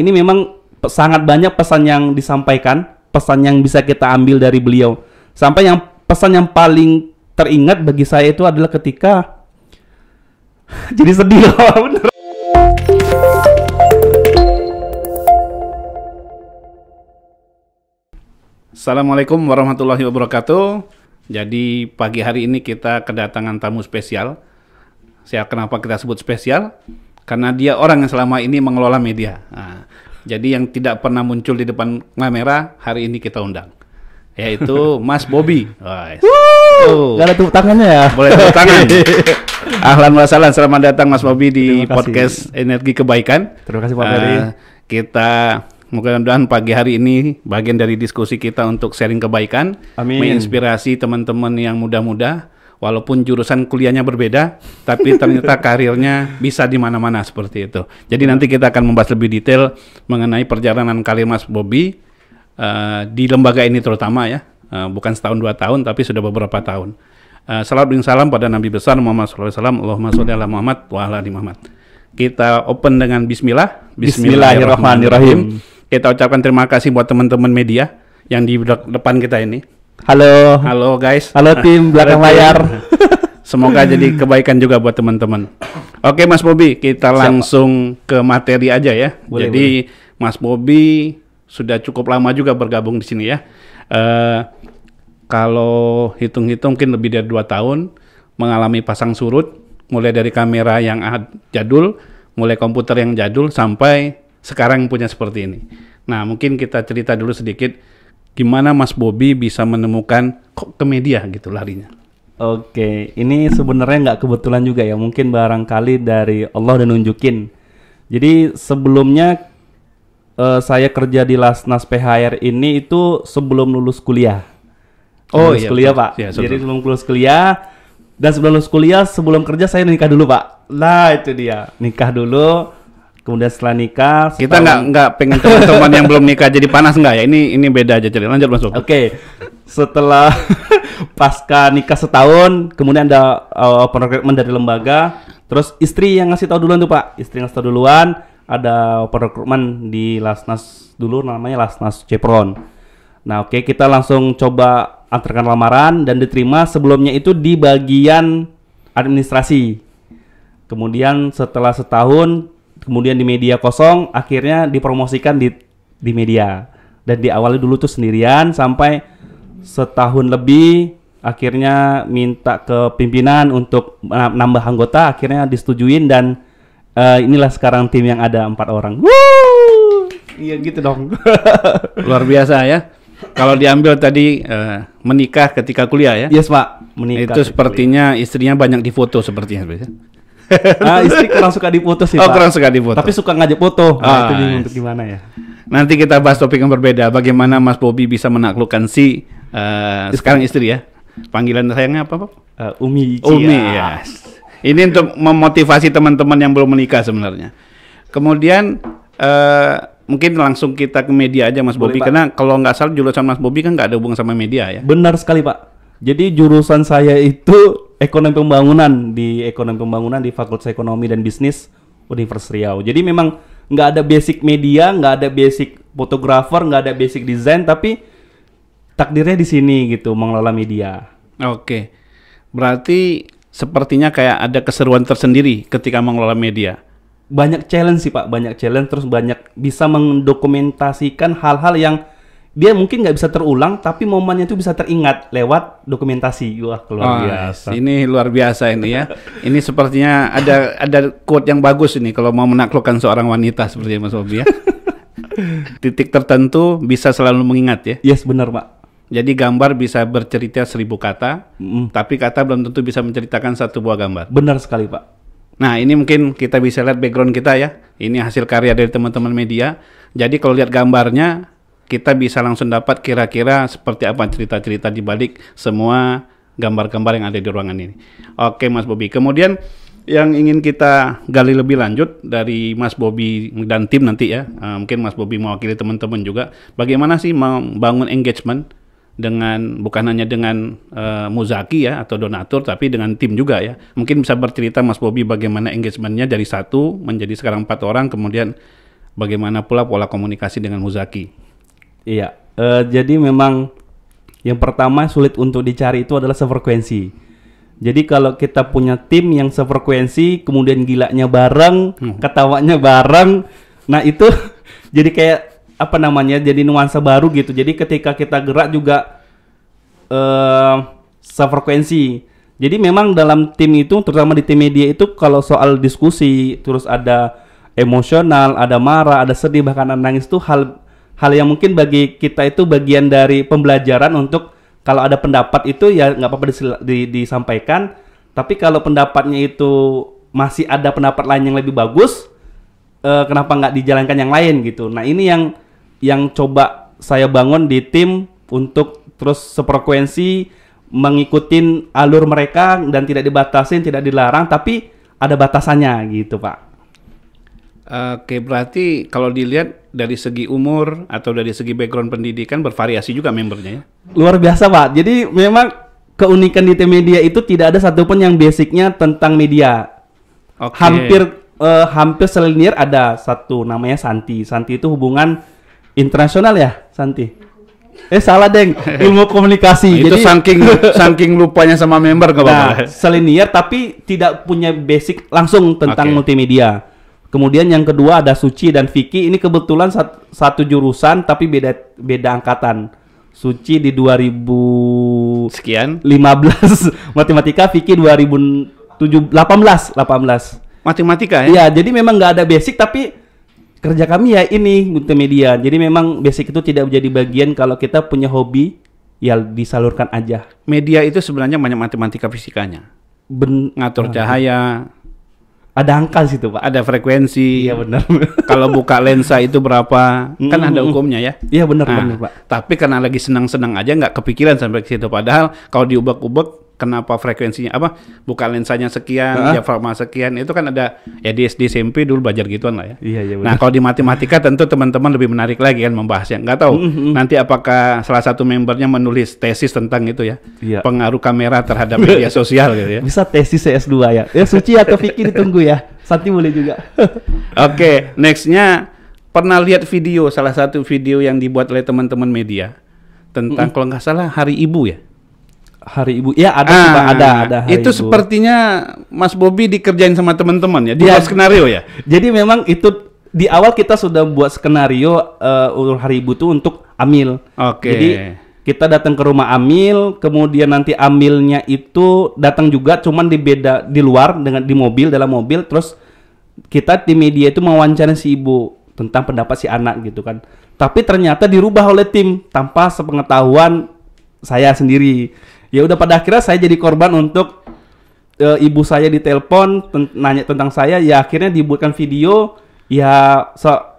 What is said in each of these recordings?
Ini memang sangat banyak pesan yang disampaikan, pesan yang bisa kita ambil dari beliau. Sampai yang pesan yang paling teringat bagi saya itu adalah ketika jadi sedih loh, bener. Assalamualaikum warahmatullahi wabarakatuh. Jadi pagi hari ini kita kedatangan tamu spesial. Kenapa kita sebut spesial? Karena dia orang yang selama ini mengelola media. Nah, jadi yang tidak pernah muncul di depan kamera, hari ini kita undang. Yaitu Mas Bobby. Gak ada tepuk tangannya ya? Boleh tepuk tangan. Ahlan wa sahlan, selamat datang Mas Bobby di podcast Energi Kebaikan. Terima kasih Pak Ferry. Kita mudah-mudahan pagi hari ini bagian dari diskusi kita untuk sharing kebaikan, Amin. Menginspirasi teman-teman yang muda-muda, walaupun jurusan kuliahnya berbeda, tapi ternyata karirnya bisa di mana-mana seperti itu. Jadi nanti kita akan membahas lebih detail mengenai perjalanan karir Mas Bobby di lembaga ini terutama ya, bukan setahun 2 tahun, tapi sudah beberapa tahun. Salawat dan salam pada Nabi besar Muhammad SAW. Allahumma sholli ala Muhammad wa ala ali Muhammad. Kita open dengan Bismillah. Bismillahirrahmanirrahim. Kita ucapkan terima kasih buat teman-teman media yang di depan kita ini. Halo guys. Halo tim belakang layar. Semoga jadi kebaikan juga buat teman-teman. Oke Mas Bobby, kita langsung ke materi aja ya. Boleh. Mas Bobby sudah cukup lama juga bergabung di sini ya. Kalau hitung-hitung mungkin lebih dari 2 tahun mengalami pasang surut, mulai dari kamera yang jadul, mulai komputer yang jadul sampai sekarang punya seperti ini. Nah, mungkin kita cerita dulu sedikit gimana Mas Bobby bisa menemukan kok ke media gitu larinya. Oke, ini sebenarnya nggak kebetulan juga ya, mungkin barangkali dari Allah udah nunjukin. Jadi sebelumnya saya kerja di Lasnas PHR ini itu sebelum lulus kuliah. Lulus kuliah Pak. Ya, jadi sebelum lulus kuliah dan sebelum lulus kuliah, sebelum kerja saya nikah dulu Pak. Nah itu dia, nikah dulu. Kemudian setelah nikah, kita nggak pengen teman-teman yang belum nikah jadi panas nggak ya? Ini beda aja cerita. Lanjut Mas Bobby. Oke. Setelah pasca nikah setahun, kemudian ada open recruitment dari lembaga. Terus istri yang ngasih tahu duluan tuh Pak. Istri ngasih tahu duluan. Ada open recruitment di Lasnas dulu, namanya Lasnas Chevron. Nah oke, kita langsung coba antarkan lamaran dan diterima. Sebelumnya itu di bagian administrasi. Kemudian setelah setahun, kemudian di media kosong, akhirnya dipromosikan di media. Dan di awalnya dulu tuh sendirian sampai setahun lebih, akhirnya minta ke pimpinan untuk nambah anggota, akhirnya disetujuin dan inilah sekarang tim yang ada 4 orang. Wuh! Iya gitu dong. Luar biasa ya. Kalau diambil tadi menikah ketika kuliah ya? Yes Pak, menikah. Itu sepertinya kuliah. Istrinya banyak difoto sepertinya. Istri kurang suka difoto sih Pak. Kurang suka difoto. Tapi suka ngajak foto. Itu bingung untuk gimana ya. Nanti kita bahas topik yang berbeda. Bagaimana Mas Bobby bisa menaklukkan sekarang istri ya. Panggilan sayangnya apa Pak? Umi. Umi ya. Ini untuk memotivasi teman-teman yang belum menikah sebenarnya. Kemudian mungkin langsung kita ke media aja Mas Bobby. Karena kalau nggak salah jurusan Mas Bobby kan nggak ada hubungan sama media ya. Benar sekali Pak. Jadi jurusan saya itu ekonomi pembangunan di Fakultas Ekonomi dan Bisnis Universitas Riau. Jadi memang nggak ada basic media, nggak ada basic fotografer, nggak ada basic desain, tapi takdirnya di sini gitu mengelola media. Oke, berarti sepertinya kayak ada keseruan tersendiri ketika mengelola media. Banyak challenge sih Pak, banyak challenge, terus banyak bisa mendokumentasikan hal-hal yang dia mungkin nggak bisa terulang, tapi momennya itu bisa teringat lewat dokumentasi. Wah, luar biasa. Ini luar biasa ini ya. Ini sepertinya ada quote yang bagus ini kalau mau menaklukkan seorang wanita seperti Mas Bobby ya. Titik tertentu bisa selalu mengingat ya. Yes, benar Pak. Jadi gambar bisa bercerita 1000 kata, tapi kata belum tentu bisa menceritakan 1 buah gambar. Benar sekali Pak. Nah ini mungkin kita bisa lihat background kita ya. Ini hasil karya dari teman-teman media. Jadi kalau lihat gambarnya, kita bisa langsung dapat kira-kira seperti apa cerita-cerita di balik semua gambar-gambar yang ada di ruangan ini. Oke Mas Bobby. Kemudian yang ingin kita gali lebih lanjut dari Mas Bobby dan tim nanti ya. Mungkin Mas Bobby mewakili teman-teman juga. Bagaimana sih membangun engagement dengan bukan hanya dengan muzaki ya atau donatur, tapi dengan tim juga ya. Mungkin bisa bercerita Mas Bobby bagaimana engagementnya dari 1 menjadi sekarang 4 orang, kemudian bagaimana pula pola komunikasi dengan Muzaki? Iya, jadi memang yang pertama sulit untuk dicari itu adalah sefrekuensi. Jadi kalau kita punya tim yang sefrekuensi, kemudian gilanya bareng, ketawanya bareng, nah itu jadi kayak apa namanya, jadi nuansa baru gitu. Jadi ketika kita gerak juga sefrekuensi. Jadi memang dalam tim itu, terutama di tim media itu, kalau soal diskusi, terus ada emosional, ada marah, ada sedih, bahkan ada nangis, itu hal yang mungkin bagi kita itu bagian dari pembelajaran untuk kalau ada pendapat itu ya nggak apa-apa disampaikan. Tapi kalau pendapatnya itu masih ada pendapat lain yang lebih bagus, kenapa nggak dijalankan yang lain gitu. Nah ini yang coba saya bangun di tim untuk terus sefrekuensi, mengikutin alur mereka dan tidak dibatasin, tidak dilarang, tapi ada batasannya gitu Pak. Oke, berarti kalau dilihat dari segi umur atau dari segi background pendidikan bervariasi juga membernya ya? Luar biasa Pak, jadi memang keunikan di tim media itu tidak ada satupun yang basicnya tentang media. Oke. Hampir selinier ada satu namanya Santi. Santi itu hubungan internasional ya Santi? Salah deng, ilmu komunikasi. Itu jadi saking lupanya sama member nggak apa-apa. selinier tapi tidak punya basic langsung tentang multimedia. Kemudian yang kedua ada Suci dan Vicky. Ini kebetulan satu jurusan tapi beda angkatan. Suci di 2000 sekian 15 matematika, Vicky 2018. Matematika ya? Iya, jadi memang nggak ada basic tapi kerja kami ya ini multimedia. Jadi memang basic itu tidak menjadi bagian. Kalau kita punya hobi ya disalurkan aja. Media itu sebenarnya banyak matematika fisikanya. Ngatur cahaya. Ada angka di situ Pak. Ada frekuensi. Iya benar. Kalau buka lensa itu berapa? Kan ada hukumnya ya. Iya benar Pak. Tapi karena lagi senang-senang aja nggak kepikiran sampai ke situ. Padahal kalau diubek-ubek, kenapa frekuensinya apa? Buka lensanya sekian, diafragma sekian. Itu kan ada ya di SD SMP dulu belajar gituan lah ya. Iya benar. Nah kalau di matematika tentu teman-teman lebih menarik lagi kan membahasnya. Nggak tahu nanti apakah salah satu membernya menulis tesis tentang itu ya. Iya. Pengaruh kamera terhadap media sosial gitu ya. Bisa tesis CS2 ya. Ya Suci atau Vicky ditunggu ya. Santi boleh juga. Oke, nextnya pernah lihat video, salah satu video yang dibuat oleh teman-teman media tentang kalau nggak salah Hari Ibu ya. Hari Ibu, ya ada sih Pak, ada Hari itu Ibu. Sepertinya Mas Bobby dikerjain sama teman-teman ya, dibuat skenario ya. Jadi memang itu di awal kita sudah buat skenario Hari Ibu itu untuk Amil. Oke. Jadi kita datang ke rumah Amil, kemudian nanti Amilnya itu datang juga, cuman di luar dengan di mobil, dalam mobil, terus kita di media itu mewawancara si ibu tentang pendapat si anak gitu kan. Tapi ternyata dirubah oleh tim tanpa sepengetahuan saya sendiri. Ya udah pada akhirnya saya jadi korban untuk ibu saya ditelepon nanya tentang saya, ya akhirnya dibuatkan video. Ya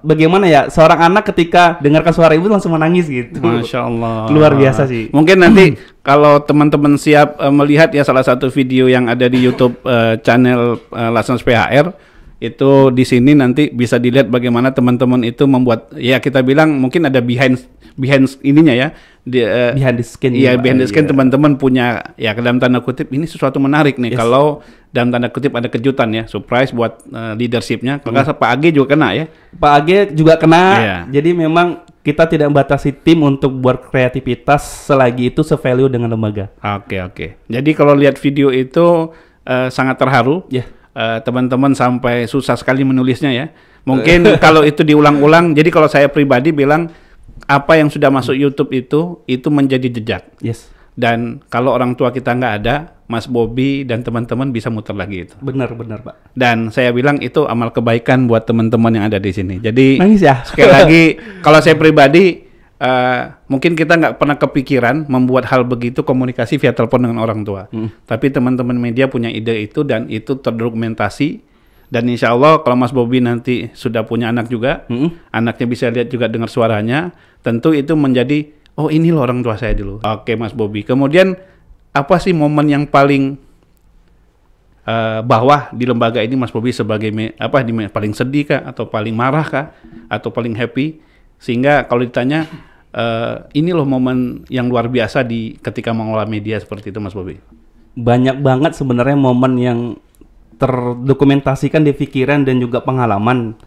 bagaimana ya seorang anak ketika dengarkan suara ibu langsung menangis gitu. Masya Allah. Luar biasa sih. Mungkin nanti kalau teman-teman siap melihat ya salah satu video yang ada di YouTube channel Lasons PHR, itu di sini nanti bisa dilihat bagaimana teman-teman itu membuat, ya kita bilang mungkin ada behind ininya ya. Behind the skin. Iya, behind the skin teman-teman punya ya dalam tanda kutip ini sesuatu menarik nih. Kalau dalam tanda kutip ada kejutan ya, surprise buat leadershipnya. Kalau Pak Age juga kena ya. Pak Age juga kena. Jadi memang kita tidak membatasi tim untuk buat kreativitas selagi itu se-value dengan lembaga. Oke. Jadi kalau lihat video itu sangat terharu. Teman-teman sampai susah sekali menulisnya ya. Mungkin kalau itu diulang-ulang. Jadi kalau saya pribadi bilang apa yang sudah masuk YouTube itu menjadi jejak. Dan kalau orang tua kita nggak ada, Mas Bobby dan teman-teman bisa muter lagi itu. Benar Pak. Dan saya bilang itu amal kebaikan buat teman-teman yang ada di sini. Jadi nangis ya. Sekali lagi, kalau saya pribadi mungkin kita nggak pernah kepikiran membuat hal begitu komunikasi via telepon dengan orang tua. Tapi teman-teman media punya ide itu dan itu terdokumentasi. Dan insya Allah kalau Mas Bobby nanti sudah punya anak juga, anaknya bisa lihat juga dengar suaranya, tentu itu menjadi, oh ini loh orang tua saya dulu. Oke Mas Bobby. Kemudian apa sih momen yang paling bawah di lembaga ini Mas Bobby sebagai paling sedih kah, atau paling marah kah, atau paling happy? Sehingga kalau ditanya, ini loh momen yang luar biasa ketika mengelola media seperti itu Mas Bobby. Banyak banget sebenarnya momen yang terdokumentasikan di pikiran dan juga pengalaman.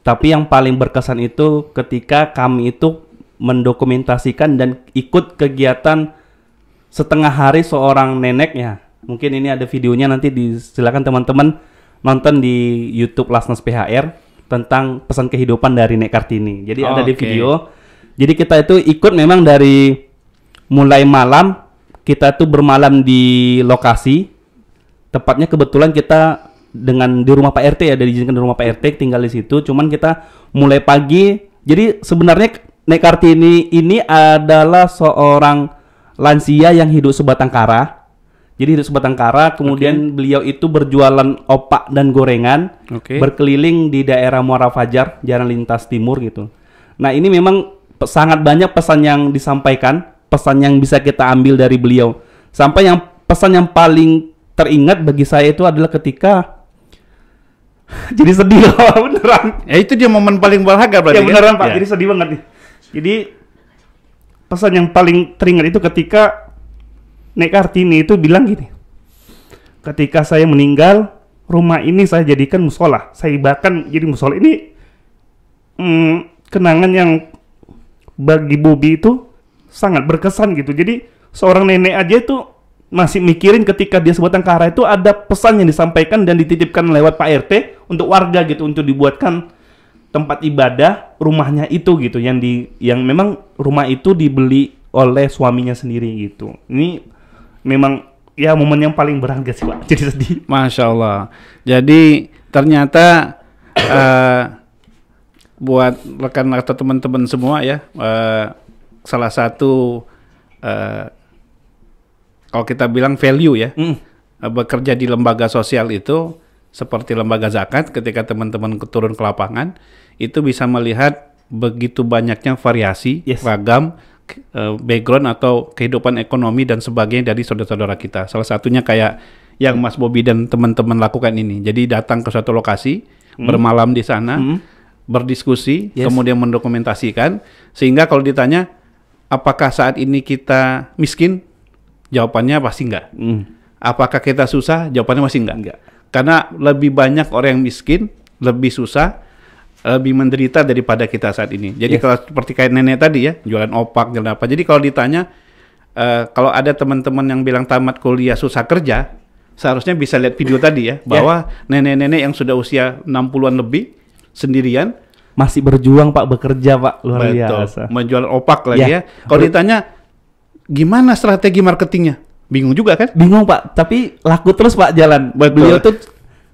Tapi yang paling berkesan itu ketika kami itu mendokumentasikan dan ikut kegiatan setengah hari seorang nenek ya. Mungkin ini ada videonya, nanti silakan teman-teman nonton di YouTube Lasnas PHR tentang pesan kehidupan dari Nek Kartini. Jadi ada di video. Jadi kita itu ikut memang dari mulai malam, kita tuh bermalam di lokasi. Tepatnya kebetulan kita di rumah Pak RT ya, diizinkan di rumah Pak RT, tinggal di situ. Cuman kita mulai pagi. Jadi sebenarnya Nek Kartini ini adalah seorang lansia yang hidup sebatang kara. Jadi hidup sebatang kara, kemudian beliau itu berjualan opak dan gorengan, berkeliling di daerah Muara Fajar, Jalan Lintas Timur gitu. Nah ini memang sangat banyak pesan yang disampaikan, pesan yang bisa kita ambil dari beliau. Sampai yang pesan yang paling teringat bagi saya itu adalah ketika jadi sedih loh, beneran. Ya itu dia momen paling berharga berarti. Ya beneran Pak, jadi sedih banget nih. Jadi pesan yang paling teringat itu ketika Nek Kartini itu bilang gini, ketika saya meninggal, rumah ini saya jadikan musola. Saya bahkan jadi musola ini kenangan yang bagi Bobby itu sangat berkesan gitu. Jadi seorang nenek aja itu masih mikirin ketika dia sebatang kara itu ada pesan yang disampaikan dan dititipkan lewat Pak RT untuk warga gitu, untuk dibuatkan tempat ibadah rumahnya itu gitu, yang memang rumah itu dibeli oleh suaminya sendiri gitu. Ini memang ya momen yang paling berharga sih Pak. Jadi sedih. Masya Allah. Jadi ternyata buat rekan atau teman-teman semua ya, salah satu kalau kita bilang value ya, bekerja di lembaga sosial itu seperti lembaga zakat, ketika teman-teman turun ke lapangan itu bisa melihat begitu banyaknya variasi, ragam background atau kehidupan ekonomi dan sebagainya dari saudara-saudara kita. Salah satunya kayak yang Mas Bobby dan teman-teman lakukan ini. Jadi datang ke suatu lokasi, bermalam di sana, berdiskusi, kemudian mendokumentasikan, sehingga kalau ditanya apakah saat ini kita miskin, jawabannya pasti enggak. Apakah kita susah, jawabannya masih enggak. Karena lebih banyak orang yang miskin, lebih susah, lebih menderita daripada kita saat ini. Jadi kalau seperti kayak nenek tadi ya, jualan opak, jualan apa. Jadi kalau ditanya, kalau ada teman-teman yang bilang tamat kuliah susah kerja, seharusnya bisa lihat video tadi ya, bahwa nenek-nenek yang sudah usia 60-an lebih, sendirian, masih berjuang Pak, bekerja Pak, luar biasa. Menjual opak lagi ya. Kalau ditanya, gimana strategi marketingnya? Bingung juga kan? Bingung Pak, tapi laku terus Pak jalan. Beliau tuh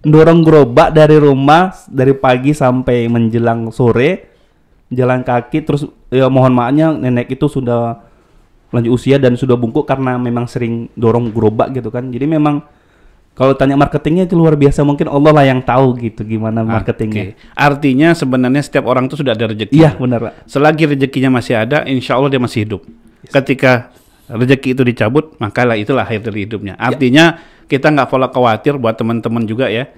dorong gerobak dari rumah dari pagi sampai menjelang sore, jalan kaki. Terus ya mohon maafnya nenek itu sudah lanjut usia dan sudah bungkuk karena memang sering dorong gerobak gitu kan. Jadi memang kalau tanya marketingnya itu luar biasa, mungkin Allah lah yang tahu gitu gimana marketingnya. Artinya sebenarnya setiap orang itu sudah ada rezeki. Iya benar Pak. Selagi rezekinya masih ada, insya Allah dia masih hidup. Ketika rezeki itu dicabut, makalah itulah akhir dari hidupnya. Artinya kita nggak perlu khawatir buat teman-teman juga ya,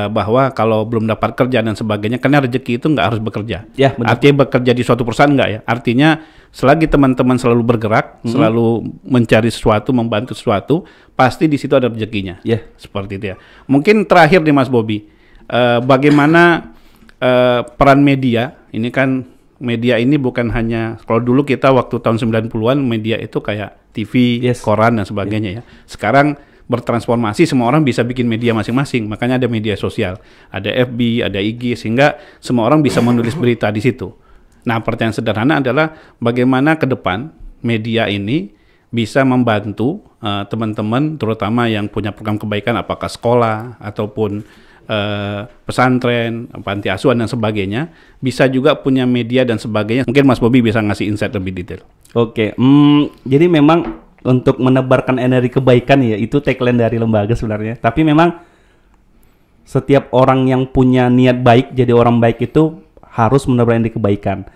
bahwa kalau belum dapat kerja dan sebagainya, karena rezeki itu nggak harus bekerja. Ya, benar. Artinya bekerja di suatu perusahaan nggak ya. Artinya selagi teman-teman selalu bergerak, selalu mencari sesuatu, membantu sesuatu, pasti di situ ada rezekinya. Seperti itu ya. Mungkin terakhir nih Mas Bobby, bagaimana peran media? Ini kan media ini bukan hanya, kalau dulu kita waktu tahun 90-an media itu kayak TV, koran dan sebagainya ya. Sekarang bertransformasi, semua orang bisa bikin media masing-masing. Makanya ada media sosial, ada FB, ada IG, sehingga semua orang bisa menulis berita di situ. Nah, pertanyaan sederhana adalah bagaimana ke depan media ini bisa membantu teman-teman, terutama yang punya program kebaikan, apakah sekolah ataupun pesantren, panti asuhan dan sebagainya, bisa juga punya media dan sebagainya. Mungkin Mas Bobby bisa ngasih insight lebih detail. Oke, jadi memang untuk menebarkan energi kebaikan ya, itu tagline dari lembaga sebenarnya. Tapi memang setiap orang yang punya niat baik, jadi orang baik itu harus menebarkan energi kebaikan.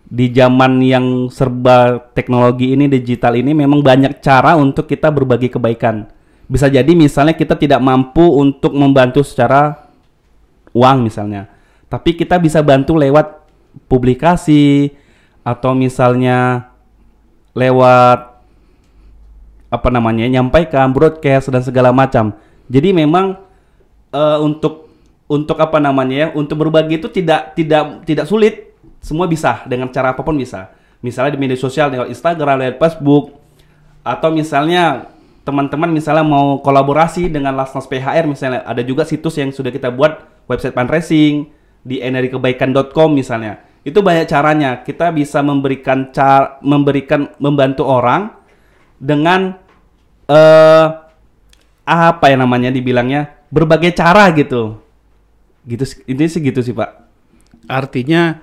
Di zaman yang serba teknologi ini, digital ini, memang banyak cara untuk kita berbagi kebaikan. Bisa jadi misalnya kita tidak mampu untuk membantu secara uang misalnya, tapi kita bisa bantu lewat publikasi atau misalnya lewat apa namanya, nyampaikan broadcast dan segala macam. Jadi memang untuk untuk apa namanya ya, untuk berbagi itu tidak sulit, semua bisa dengan cara apapun bisa. Misalnya di media sosial, lewat Instagram, lewat Facebook, atau misalnya teman-teman misalnya mau kolaborasi dengan Lasnas PHR, misalnya ada juga situs yang sudah kita buat website fundraising di energikebaikan.com misalnya. Itu banyak caranya. Kita bisa membantu orang dengan apa ya namanya dibilangnya, berbagai cara gitu. Ini sih gitu sih, Pak. Artinya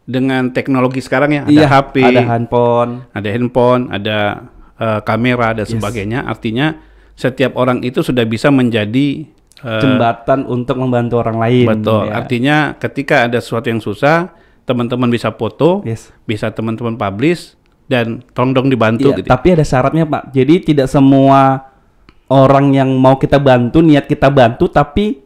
dengan teknologi sekarang ya, ada Iya, HP, ada handphone, ada kamera dan sebagainya. Artinya setiap orang itu sudah bisa menjadi jembatan untuk membantu orang lain. betul. Ya. Artinya ketika ada sesuatu yang susah, teman-teman bisa foto, Yes. bisa teman-teman publish dan tolong dong dibantu Iya, gitu. tapi ada syaratnya, Pak. Jadi tidak semua orang yang mau kita bantu niat kita bantu, tapi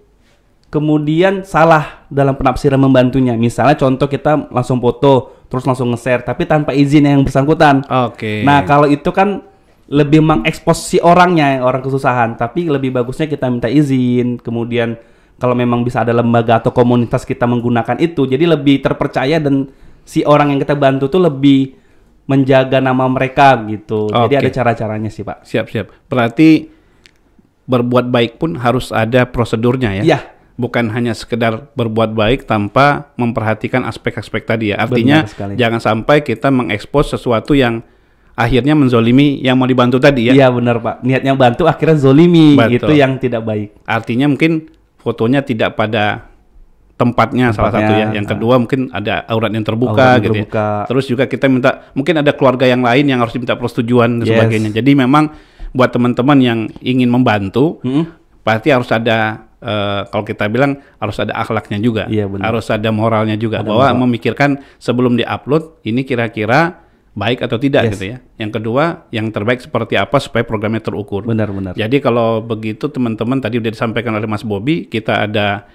kemudian salah dalam penafsiran membantunya. Misalnya contoh kita langsung foto terus langsung nge-share tapi tanpa izin yang bersangkutan. Oke. Nah, kalau itu kan lebih mengekspos si orangnya, orang kesusahan, tapi lebih bagusnya kita minta izin. Kemudian kalau memang bisa ada lembaga atau komunitas kita menggunakan itu, jadi lebih terpercaya dan si orang yang kita bantu tuh lebih menjaga nama mereka gitu. Jadi Oke. ada cara-caranya sih, Pak. Siap. Berarti berbuat baik pun harus ada prosedurnya ya. Iya. Bukan hanya sekedar berbuat baik tanpa memperhatikan aspek-aspek tadi ya. Artinya Benar sekali. jangan sampai kita mengekspos sesuatu yang akhirnya menzolimi yang mau dibantu tadi ya. Iya benar, Pak. Niatnya bantu akhirnya zolimi, Betul. itu yang tidak baik. Artinya mungkin fotonya tidak pada tempatnya salah satu ya. Yang kedua mungkin ada aurat yang terbuka Aurat yang gitu terbuka. ya. Terus juga kita minta, mungkin ada keluarga yang lain yang harus diminta persetujuan dan Yes. sebagainya. Jadi memang buat teman-teman yang ingin membantu, pasti harus ada kalau kita bilang harus ada akhlaknya juga, Iya, benar. harus ada moralnya juga, Ada bahwa moral. memikirkan sebelum diupload ini kira-kira baik atau tidak Yes. gitu ya. Yang kedua, yang terbaik seperti apa supaya programnya terukur. Benar-benar. Jadi kalau begitu teman-teman tadi udah disampaikan oleh Mas Bobby, kita ada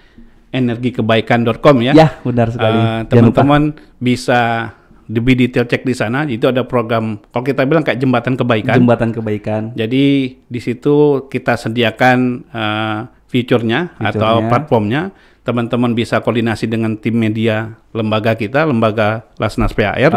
energikebaikan.com ya. Ya, benar sekali. Jangan lupa. Teman-teman bisa lebih detail cek di sana. Itu ada program, kalau kita bilang kayak jembatan kebaikan. Jembatan kebaikan. Jadi di situ kita sediakan fiturnya atau platformnya. Teman-teman bisa koordinasi dengan tim media lembaga kita, lembaga Lasnas PHR.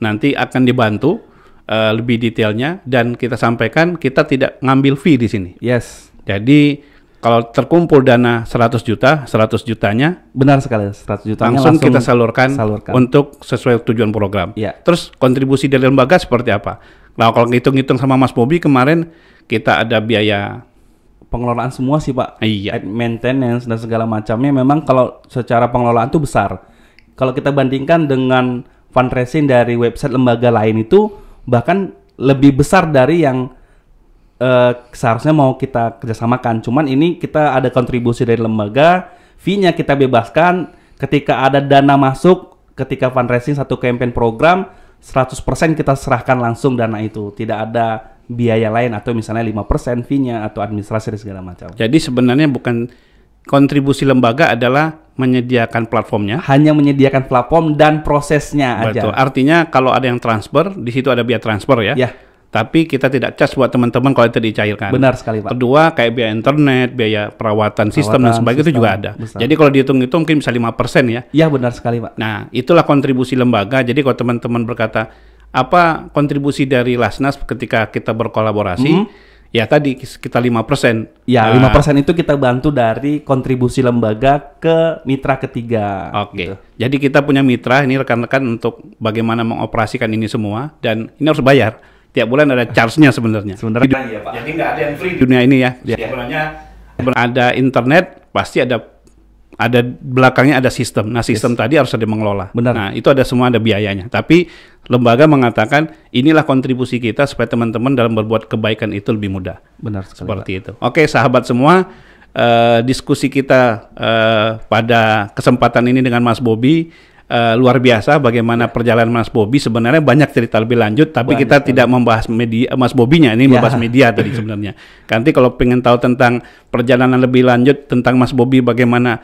Nanti akan dibantu lebih detailnya dan kita sampaikan kita tidak ngambil fee di sini. Yes. Jadi kalau terkumpul dana 100 juta, 100 jutanya Benar sekali. 100 jutanya langsung kita salurkan salurkan. untuk sesuai tujuan program. Iya. Terus kontribusi dari lembaga seperti apa? Nah, kalau ngitung-ngitung sama Mas Bobby kemarin kita ada biaya pengelolaan semua sih, Pak. Iya. Maintenance dan segala macamnya memang kalau secara pengelolaan itu besar. Kalau kita bandingkan dengan fundraising dari website lembaga lain itu bahkan lebih besar dari yang seharusnya mau kita kerjasamakan. Cuman ini kita ada kontribusi dari lembaga, fee-nya kita bebaskan. Ketika ada dana masuk, ketika fundraising satu campaign program, 100% kita serahkan langsung dana itu. Tidak ada biaya lain atau misalnya 5% fee-nya atau administrasi dan segala macam. Jadi sebenarnya bukan kontribusi lembaga adalah menyediakan platformnya. Hanya menyediakan platform dan prosesnya Betul. aja. Artinya kalau ada yang transfer, di situ ada biaya transfer ya. Ya, Tapi kita tidak charge buat teman-teman kalau itu dicairkan. benar sekali, Pak. Kedua, kayak biaya internet, biaya perawatan sistem dan sebagainya itu sistem, juga ada. besar. Jadi kalau dihitung-hitung mungkin bisa 5% ya. Ya, benar sekali, Pak. Nah, itulah kontribusi lembaga. Jadi kalau teman-teman berkata, apa kontribusi dari Lasnas ketika kita berkolaborasi? Ya tadi kita 5%. Ya, 5% itu kita bantu dari kontribusi lembaga ke mitra ketiga. Oke. Gitu. Jadi kita punya mitra, ini rekan-rekan untuk bagaimana mengoperasikan ini semua. Dan ini harus bayar. Tiap bulan ada charge-nya sebenarnya. Sebenarnya Iya, Pak. Jadi nggak ada yang free di dunia ini ya. Sebenarnya ada internet, pasti ada belakangnya ada sistem. Nah, sistem tadi harus ada yang mengelola. Benar. Nah, itu ada semua ada biayanya. Tapi lembaga mengatakan inilah kontribusi kita supaya teman-teman dalam berbuat kebaikan itu lebih mudah. benar sekali, Seperti itu. Oke, sahabat semua, diskusi kita pada kesempatan ini dengan Mas Bobby luar biasa. Bagaimana perjalanan Mas Bobby, sebenarnya banyak cerita lebih lanjut, tapi kita tidak membahas media Mas Bobby-nya, ini membahas media tadi sebenarnya. Nanti kalau pengen tahu tentang perjalanan lebih lanjut tentang Mas Bobby, bagaimana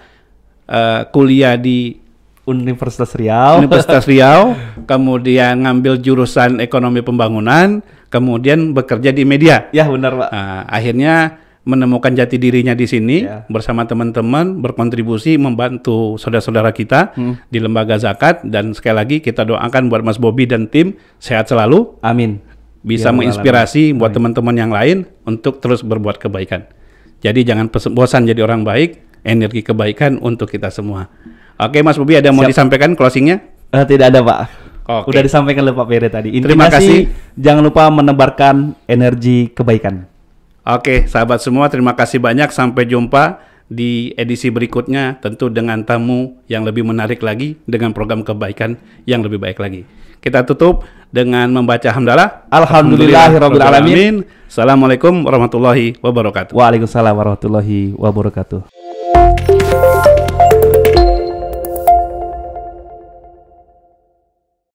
kuliah di Universitas Riau. Universitas Riau, kemudian ngambil jurusan ekonomi pembangunan, kemudian bekerja di media. Ya, benar, Pak. Akhirnya menemukan jati dirinya di sini Ya. bersama teman-teman, berkontribusi membantu saudara-saudara kita di lembaga zakat. Dan sekali lagi kita doakan buat Mas Bobby dan tim sehat selalu, Amin. bisa Ya, menginspirasi buat Amin. teman-teman yang lain untuk terus berbuat kebaikan. Jadi jangan bosan jadi orang baik, energi kebaikan untuk kita semua. Oke Mas Bobby, ada mau Siap. disampaikan closingnya? Tidak ada Pak. Oke. Udah disampaikan oleh Pak Pere tadi. Terima Intinya kasih. sih, jangan lupa menebarkan energi kebaikan. Oke, sahabat semua, terima kasih banyak. Sampai jumpa di edisi berikutnya, tentu dengan tamu yang lebih menarik lagi, dengan program kebaikan yang lebih baik lagi. Kita tutup dengan membaca hamdalah. Alhamdulillahirabbil alamin. Assalamualaikum warahmatullahi wabarakatuh. Waalaikumsalam warahmatullahi wabarakatuh.